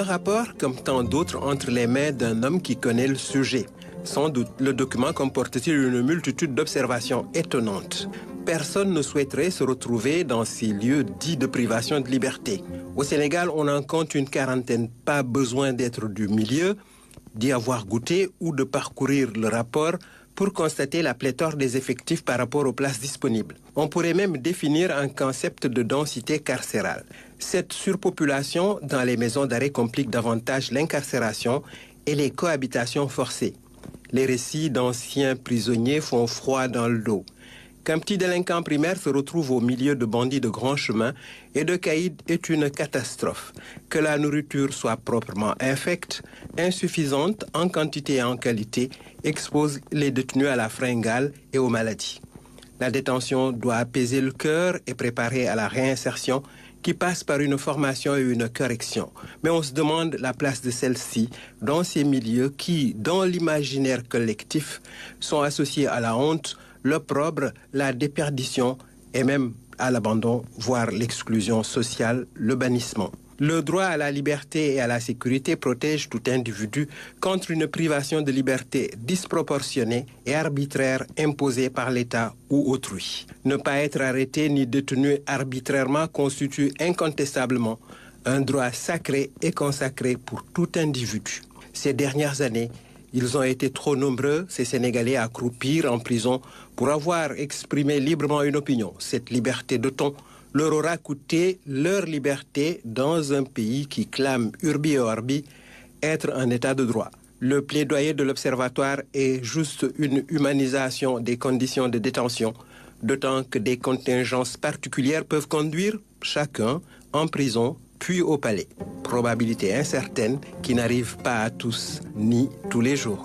un rapport, comme tant d'autres, entre les mains d'un homme qui connaît le sujet. Sans doute, le document comporte-t-il une multitude d'observations étonnantes. Personne ne souhaiterait se retrouver dans ces lieux dits de privation de liberté. Au Sénégal, on en compte une quarantaine. Pas besoin d'être du milieu, d'y avoir goûté ou de parcourir le rapport pour constater la pléthore des effectifs par rapport aux places disponibles. On pourrait même définir un concept de densité carcérale. Cette surpopulation dans les maisons d'arrêt complique davantage l'incarcération et les cohabitations forcées. Les récits d'anciens prisonniers font froid dans le dos. Qu'un petit délinquant primaire se retrouve au milieu de bandits de grand chemin et de caïds est une catastrophe. Que la nourriture soit proprement infecte, insuffisante en quantité et en qualité, expose les détenus à la fringale et aux maladies. La détention doit apaiser le cœur et préparer à la réinsertion qui passe par une formation et une correction. Mais on se demande la place de celle-ci dans ces milieux qui, dans l'imaginaire collectif, sont associés à la honte, l'opprobre, la déperdition et même à l'abandon, voire l'exclusion sociale, le bannissement. Le droit à la liberté et à la sécurité protège tout individu contre une privation de liberté disproportionnée et arbitraire imposée par l'État ou autrui. Ne pas être arrêté ni détenu arbitrairement constitue incontestablement un droit sacré et consacré pour tout individu. Ces dernières années, ils ont été trop nombreux, ces Sénégalais, à croupir en prison pour avoir exprimé librement une opinion. Cette liberté de ton leur aura coûté leur liberté dans un pays qui clame urbi et orbi être un état de droit. Le plaidoyer de l'Observatoire est juste une humanisation des conditions de détention, d'autant que des contingences particulières peuvent conduire chacun en prison puis au palais. Probabilité incertaine qui n'arrive pas à tous ni tous les jours.